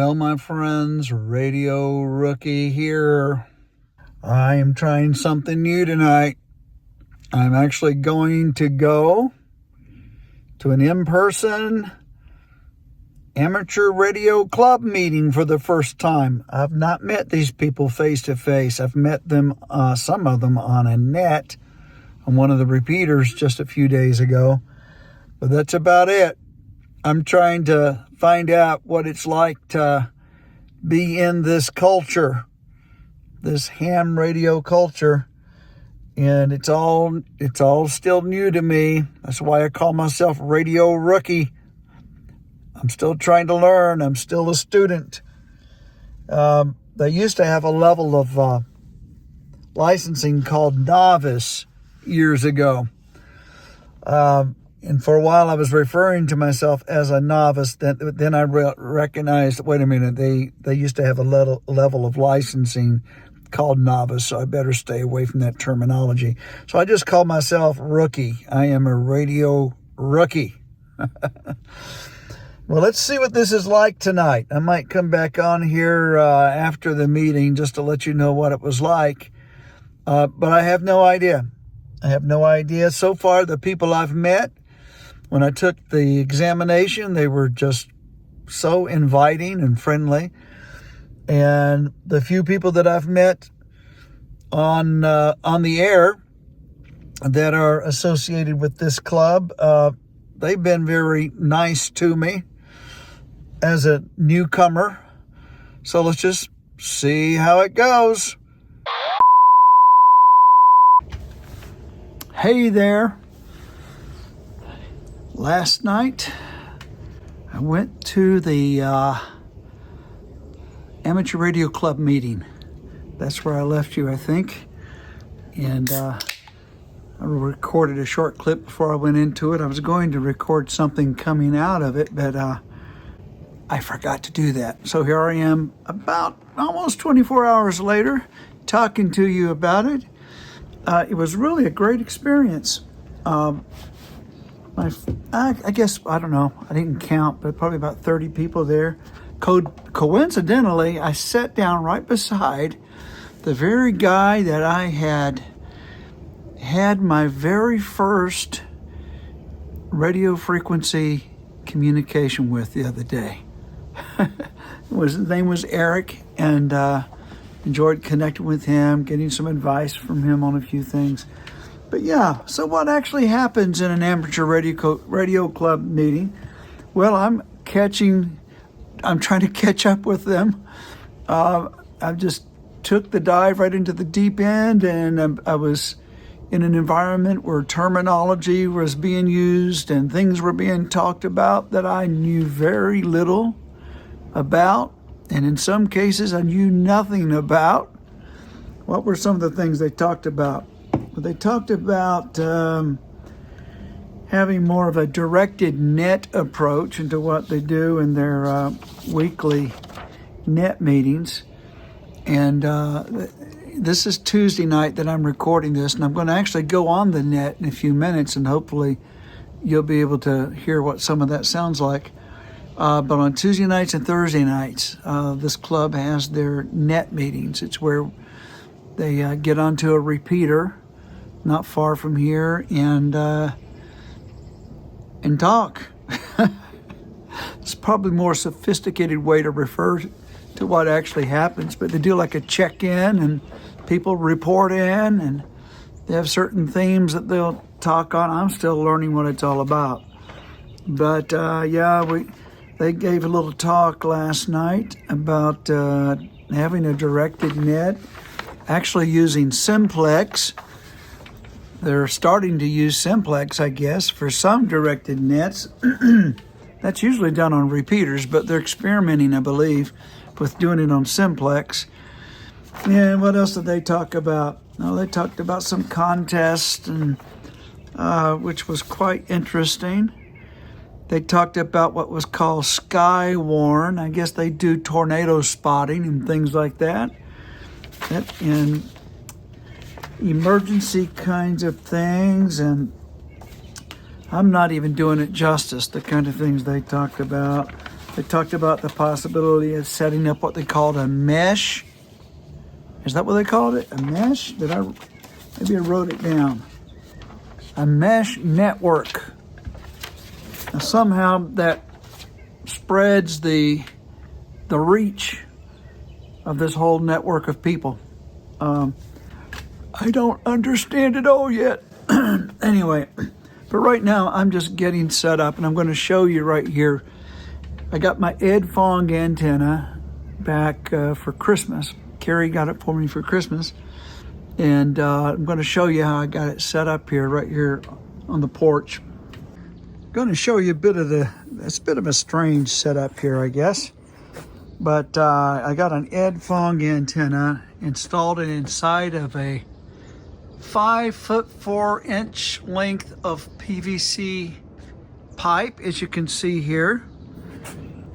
Hello, my friends. Radio Rookie here. I am trying something new tonight. I'm actually going to go to an in-person amateur radio club meeting for the first time. I've not met these people face to face. I've met them, some of them on a net on one of the repeaters just a few days ago. But that's about it. I'm trying to find out what it's like to be in this culture, this ham radio culture. And it's all still new to me. That's why I call myself Radio Rookie. I'm still trying to learn. I'm still a student. They used to have a level of licensing called novice years ago. And for a while I was referring to myself as a novice. Then I recognized, wait a minute, they used to have a level of licensing called novice, so I better stay away from that terminology. So I just call myself rookie. I am a radio rookie. Well, let's see what this is like tonight. I might come back on here after the meeting just to let you know what it was like. But I have no idea. So far, the people I've met, when I took the examination, they were just so inviting and friendly. And the few people that I've met on the air that are associated with this club, they've been very nice to me as a newcomer. So let's just see how it goes. Hey there. Last night, I went to the amateur radio club meeting. That's where I left you, I think. And I recorded a short clip before I went into it. I was going to record something coming out of it, but I forgot to do that. So here I am about almost 24 hours later talking to you about it. It was really a great experience. I guess, I don't know, I didn't count, but probably about 30 people there. Coincidentally, I sat down right beside the very guy that I had my very first radio frequency communication with the other day. His name was Eric, and enjoyed connecting with him, getting some advice from him on a few things. But yeah, so what actually happens in an amateur radio club meeting? Well, I'm trying to catch up with them. I just took the dive right into the deep end, and I was in an environment where terminology was being used and things were being talked about that I knew very little about, and in some cases I knew nothing about. What were some of the things they talked about? Well, they talked about having more of a directed net approach into what they do in their weekly net meetings. And this is Tuesday night that I'm recording this, and I'm going to actually go on the net in a few minutes, and hopefully you'll be able to hear what some of that sounds like. But on Tuesday nights and Thursday nights, this club has their net meetings. It's where they get onto a repeater not far from here and talk. It's probably a more sophisticated way to refer to what actually happens, but they do like a check-in, and people report in, and they have certain themes that they'll talk on. I'm still learning what it's all about. But they gave a little talk last night about having a directed net, actually using simplex. They're starting to use simplex, I guess, for some directed nets. That's usually done on repeaters, but they're experimenting, I believe, with doing it on simplex. And what else did they talk about? Oh, they talked about some contest, and which was quite interesting. They talked about what was called Skywarn. I guess they do tornado spotting and things like that. And emergency kinds of things, and I'm not even doing it justice, the kind of things they talked about. They talked about the possibility of setting up what they called a mesh. Is that what they called it? A mesh? Maybe I wrote it down. A mesh network. Now somehow that spreads the reach of this whole network of people. I don't understand it all yet. Anyway, but right now I'm just getting set up, and I'm going to show you right here. I got my Ed Fong antenna back for Christmas. Carrie got it for me for Christmas. And I'm going to show you how I got it set up here, right here on the porch. I'm going to show you it's a bit of a strange setup here, I guess. But I got an Ed Fong antenna, installed it inside of a 5'4" length of PVC pipe, as you can see here.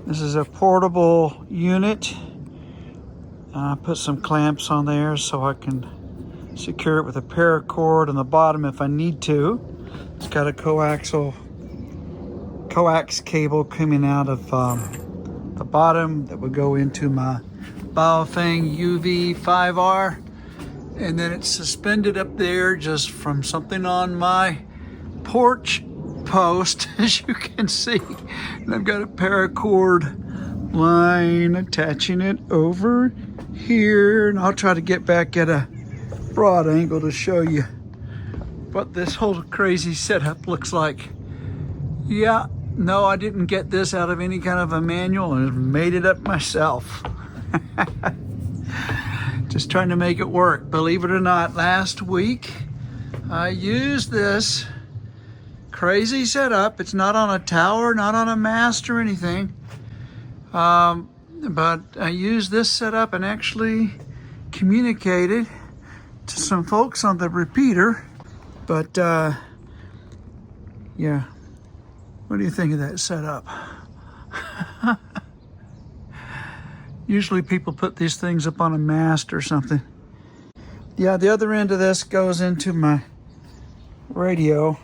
This is a portable unit. Put some clamps on there so I can secure it with a paracord on the bottom if I need to. It's got a coax cable coming out of the bottom that would go into my Baofeng UV5R, and then it's suspended up there just from something on my porch post, as you can see. And I've got a paracord line attaching it over here, and I'll try to get back at a broad angle to show you what this whole crazy setup looks like. Yeah, no, I didn't get this out of any kind of a manual, and made it up myself. Just trying to make it work. Believe it or not, last week I used this crazy setup. It's not on a tower, not on a mast or anything. But I used this setup and actually communicated to some folks on the repeater. But yeah, what do you think of that setup? Usually people put these things up on a mast or something. Yeah, the other end of this goes into my radio.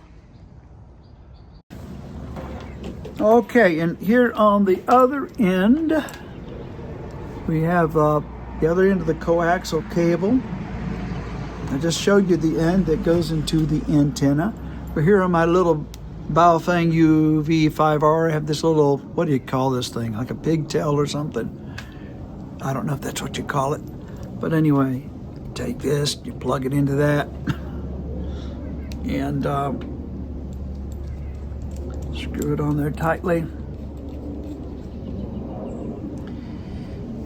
Okay, and here on the other end, we have the other end of the coaxial cable. I just showed you the end that goes into the antenna. But here on my little Baofeng UV5R, I have this little, what do you call this thing? Like a pigtail or something. I don't know if that's what you call it. But anyway, take this, you plug it into that. And screw it on there tightly.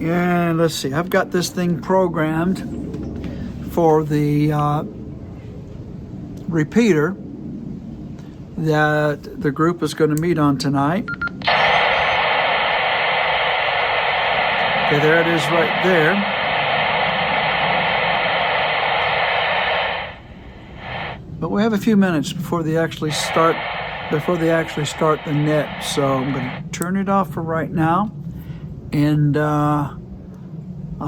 And let's see, I've got this thing programmed for the repeater that the group is going to meet on tonight. Okay, there it is right there. But we have a few minutes before they actually start the net, so I'm going to turn it off for right now, and I'll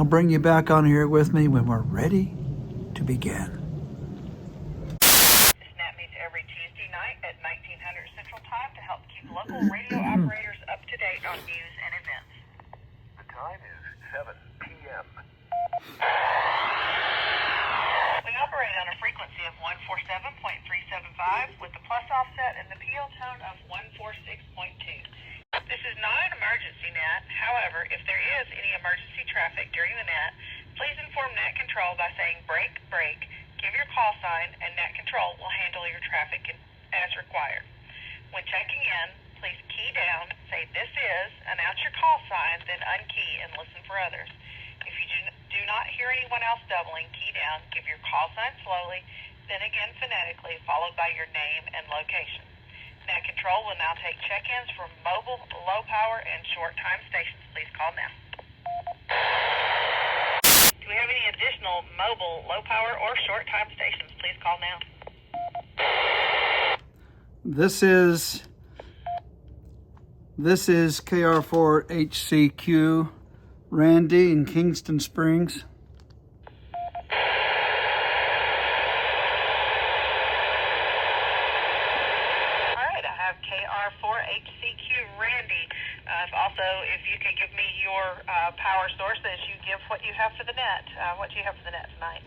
bring you back on here with me when we're ready to begin. Snap meets every Tuesday night at 1900 Central Time to help keep local radio operators up to date on news and events. The time is 7 p.m. We operate on a frequency of 147.375 with the plus offset and the PL tone of 146.2. This is not an emergency net. However, if there is any emergency traffic during the net, please inform Net Control by saying break, break, give your call sign, and Net Control will handle your traffic as required. When checking in, please key down, say this is, announce your call sign, then unkey and listen for others. If you do not hear anyone else doubling, key down, give your call sign slowly, then again phonetically, followed by your name and location. Net Control will now take check-ins for mobile, low power, and short time stations. Please call now. Do we have any additional mobile, low power, or short time stations? Please call now. This is KR4HCQ, Randy in Kingston Springs. All right, I have KR4HCQ Randy. If Also, if you could give me your power source as you give what you have for the net. What do you have for the net tonight?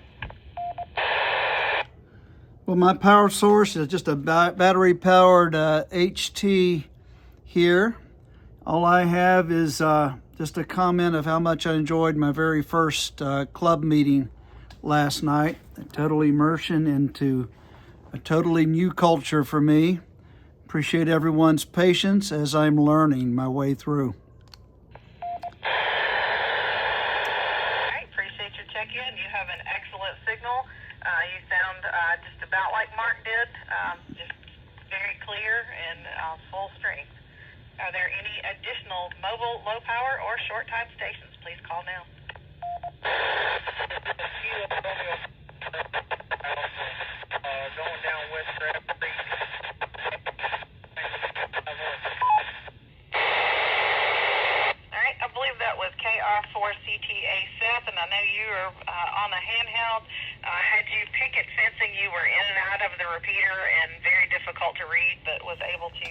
Well, my power source is just a battery-powered HT here. All I have is just a comment of how much I enjoyed my very first club meeting last night. A total immersion into a totally new culture for me. Appreciate everyone's patience as I'm learning my way through. I appreciate your check-in. You have an excellent signal. You sound just about like Mark did, just very clear and full strength. Are there any additional mobile, low power, or short time stations? Please call now. Going down West Strap. All right, I believe that was KR4CTA Seth, and I know you are on a handheld. Had you picket fencing, you were in and out of the repeater and very difficult to read, but was able to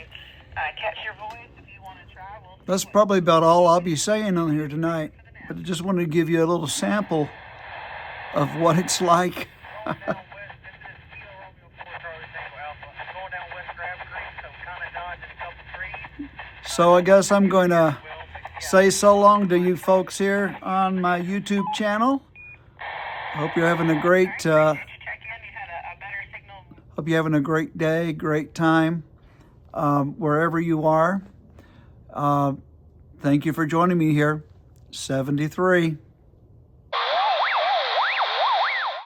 catch your voice. If you want to try, we'll. That's probably about all I'll be saying on here tonight. But I just wanted to give you a little sample of what it's like. So I guess I'm going to say so long to you folks here on my YouTube channel. Hope you're having a great hope you're having a great day, great time, wherever you are. Thank you for joining me here. 73.